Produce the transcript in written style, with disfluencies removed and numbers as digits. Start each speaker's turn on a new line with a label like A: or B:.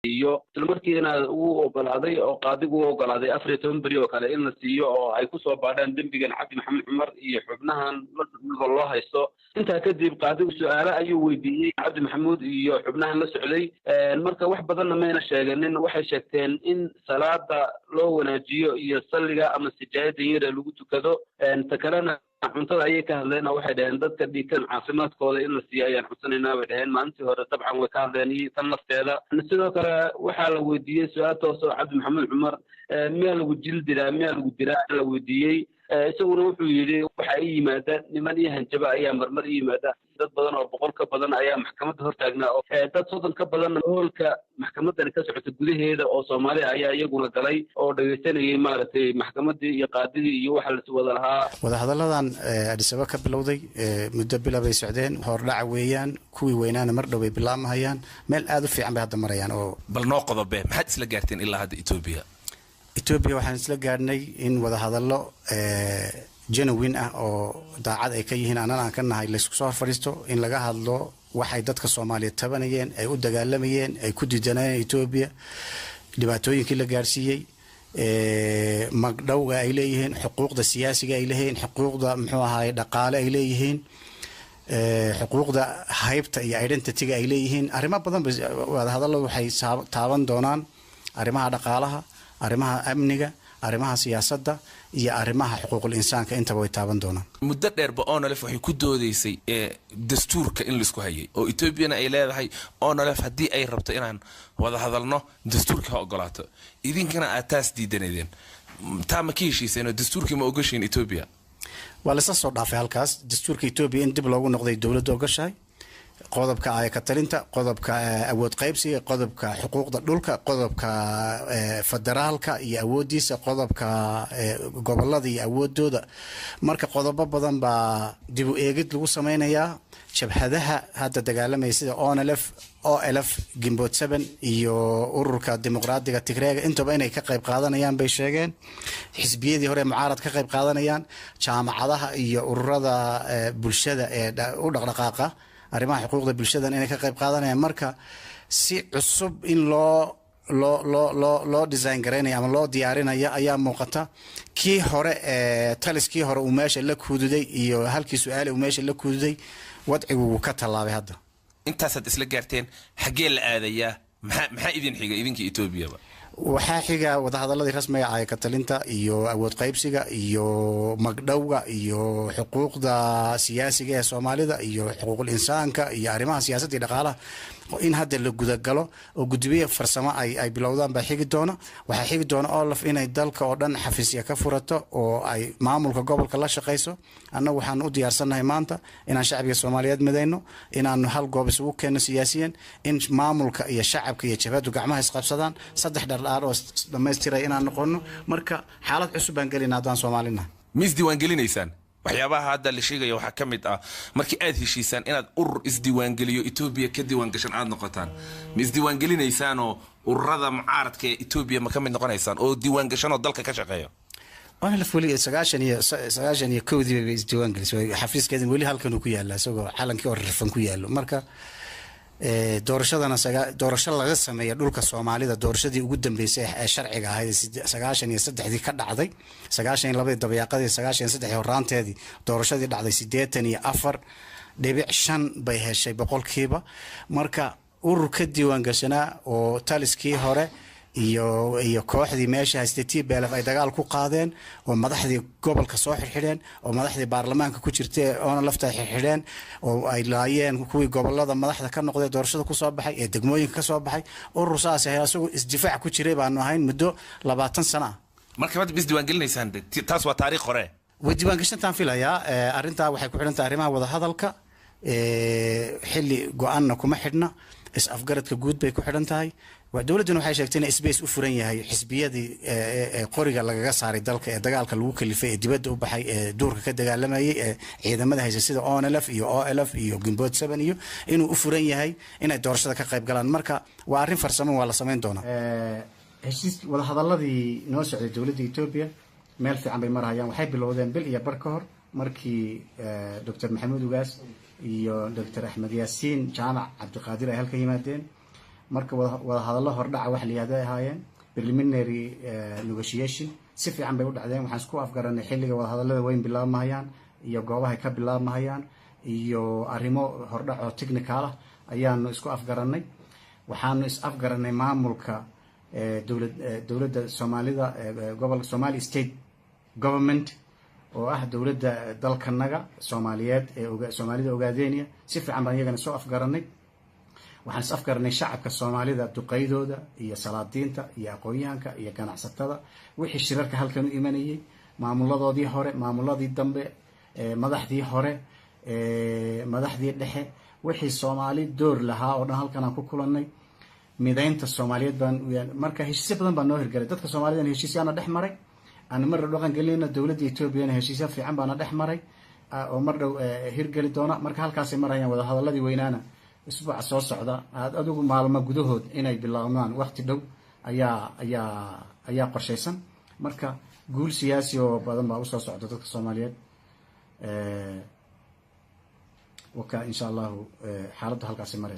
A: iyo markiina uu ogolaaday oo qaadigu u ogolaaday 14 bari oo kale in la siiyo oo ay ku soo baadhaan dambigan Cabdi Maxamed Cumar iyo xubnahan loo haysto inta kadib qaadigu su'aalo ayuu weydiiyay Cabdi Maxamed iyo xubnahan la socday marka wax badan ma ayna sheeganin waxay sheegteen in salaada loo wanaajiyo iyo salliga ama sijaayada yar lagu tukado takalana cuntada ayay ka hadleen waxay dhaheen dadka dhiikan caafimaadkooda in la siiyo ayaan xusanayna way dhaheen maalintii hore dabcan way ka hadleen tan lafteeda sidoo kale waxaa la weydiiyay su'aal toos oo Cabdi Maxamed Cumar miyaa lagu jildiraa miyaa lagu diraa la weydiiyay isaguna wuxuu yidhi waxa ay yimaadaan niman iyo hanjaba ayaa marmar yimaada dad badan oo boqol ka badan ayaa maxkamadda hortaagnaa oo dad 30 ka badan hoolka maxkamaddan ka socota gudaheeda oo Soomaali ayaa iyaguna galay oo dhageysanayay maaragtay maxkamaddii iyo qaadigii iyo waxa la wada lahaa
B: wadahadalladan Addis Ababa ka bilowday muddo bilabay socdeen hordhac weeyaan kuwii weynaana mar dhow ay bilaabmayaan meel aad u fiican bay hadda marayaan oo
C: bal noo qodobe maxaad isla gaarteen ilaa hadda Ethiopia
B: waxaan isla gaarnay in wadahadallo genuine ah oo daacad ay ka yihiin aan ka nahay la isku soo fariisto in laga hadlo waxay dadka Soomaaliyeed tabanayeen ay u dagaalamayeen ay ku diidanayeen Ethiopia dhibaatooyinkii la gaarsiiyay magdhowga ay leeyihiin xuquuqda siyaasiga ay leeyihiin xuquuqda muxuu ahaay dhaqaale ay leeyihiin xuquuqda haybta iyo identity-ga ay leeyihiin arrimo badan wadahadallo waxay taaban doonaan arrimaha dhaqaalaha arrimaha amniga arrimaha siyaasadda iyo arrimaha xuquuqul insaanka intaba way taaban doonaan
C: muddo dheerba ONLF waxay ku doodeysay dastuurka in la isku hayay oo Ethiopia ay leedahay ONLF hadii ay rabto inaan wada hadalno dastuurka ogolaato idinkana aad taas diidanayeen taa ma kiishiiseen dastuurka ma ogashin Ethiopia
B: wala soo dhaafay halkaas dastuurka Ethiopia in dib loogu noqday dawladda ogashay qodobka ay ka talinta qodobka awood qaybsiga qodobka xuquuqda dhulka qodobka federaalka iyo awoodiisa qodobka gobolada iyo awoodooda marka qodobo badan ba dib u eegid lagu sameeyaa jabhadaha hadda dagaalamay sida OLF Gimbood 7 iyo ururka dimuqraadiga Tigreega intaba inay ka qayb qaadanayaan bay sheegeen xisbiyadii hore mucaarad ka qayb qaadanayaan jaamacadaha iyo ururada bulshada ee u dhaqdhaqaaqa arrimaha xuquuqda bulshada inay ka qayb qaadanayaan marka si cusub in loo design gareynaya ama loo diyaarinayo ayaa muuqata kii hore taliskii hore uu meesha la kuududay iyo halkii su'aal uu meesha la kuududay wadcigu ka talaabay hadda
C: intaasad isla gaarteen xagee la aadayaa maxaa idin xiga idinka Ethiopia
B: waxaa xiga wadahadaladii rasmiga ah ee ka talinta iyo awood qaybsiga iyo magdhowga iyo xuquuqda siyaasiga ee Soomaalida iyo xuquuqul insaanka iyo arrimaha siyaasadda iyo dhaqaalaha in hadda la guda galo oo guddiye farsamo ay bilowdaan ba xigi doona waxa xigi doona OLF inay dalka oo dhan xafiisya ka furato oo ay maamulka gobolka la shaqeyso annagu waxaan u diyaarsanahay maanta inaan shacabka Soomaaliyeed midayno inaan hal goob isugu keeno siyaasiyan in maamulka iyo shacabka iyo jabhadu gacmaha isqabsadaan saddex dhar oo dhameystiray inaan noqono marka xaalad cusub aan gelinaa daan Soomaalina
C: mis diiwaan gelinaysaan waxyaabaha hadda la sheegayo waxa kamid ah markii aad heshiisaan inaad urur isdiiwaan geliyo Ethiopia ka diiwaan gashan aad noqotaan mis diiwaan gelinaysaan oo ururada mucaaradka ee Ethiopia ma kamid noqonaysaan oo diiwaan gashan oo dalka ka shaqeeyo
B: أنا فولي سجاشن يكودي بيستوان جلس حفيز كذا ولي هالكن وكياله سوى حالا كورفن كياله مركا doorashadana doorasho laga sameeyo dhulka Soomaalida doorashadii ugu dambeysay ee sharciga ahayd 93 ka dhacday 92 dabayaaqadii 93 horaanteedii doorashadii dhacday 84.5 bay heshay boqolkiiba marka urur ka diiwaan gashanaa oo taliskii hore iyo kooxdii meesha haystay beelaf ay dagaal ku qaadeen oo madaxdii gobolka soo xirxireen oo madaxdii baarlamaanka ku jirtay oo lafta xirxireen oo ay laayeen kuwii gobolada madaxda ka noqday doorashada ku soo baxay ee degmooyinka ka soo baxay urur saas ah isagu isdifaac ku jiray baan ahayn muddo 20 sano
C: marka wad bis diiwaan gelinaysaan taas waa taariikh hore
B: diiwaan gashantaan filayaa arinta waxay ku xidhantahay arrimaha wada hadalka xilli go'aanna kuma xidhna is afgaradka guud bay ku xidhan tahay ودولتنا waxay sheegtay in space u furan yahay xisbiyadii qoriga lagaga saaray dalka ee dagaalka lagu kalifay dibadda u baxay ee duurka ka dagaalamayay ee ciidamada haysta sida ONLF iyo OLF iyo Gimbood 7 iyo inuu u furan yahay inay doorashada ka qayb galaan marka waa arrin farsamo waa la sameyn doonaa heshiis wada hadaladii noo socday dawladda Ethiopia meel fiican bay marayaan waxay bilowdeen bil iyo bar ka hor markii Dr. Maxamed Ugaas iyo Dr. Ahmed Yaasiin Jaamac Cabdi Qaadir ay halka yimaadeen marka wada hadallo hordhaca waxa la yihahdo ay ahaayeen preliminary negotiation si fiican bay u dhacdeen. waxaan isku afgaranay xilliga wada hadallada weyn bilaabmahayaan iyo goobahay ka bilaabmahayaan iyo arrimo hordhac oo technical ah ayaanu isku afgaranay. waxaanu is afgaranay maamulka dowladda soomaalida gobolka Somali State Government oo ah dowladda dalkanaga Soomaaliyeed ee Soomaalida Ogaadeniya si fiican baan iyagana soo afgaranay. waxaan is afgaranay shacabka Soomaalida duqeydooda iyo salaadiinta iyo aqoonyahanka iyo ganacsatada wixii shirarka halkan u imanayay maamuladoodii hore maamuladii dambe madaxdii hore madaxdii dhexe wixii Soomaali door lahaa oo dhan halkan aan ku kulanay. midaynta Soomaaliyeed baan marka heshiisyo badan baan noo hirgalay. dadka Soomaalida heshiisyaana dhex maray aan mar dhaqan galina dowladda Itoobiya heshiisyo fiican baana dhex maray oo mar dhow hirgali doona. marka halkaas ay marayaan wada hadaladii weynaana isbuuca soo socda adigu maalmo gudahood inay bilaabmaan waqti dhow ayaa qorshaysan. marka guul siyaasi oo badan baa u soo socda dadka Soomaaliyeed waka insha Allah xaaladda halkaas maraysa.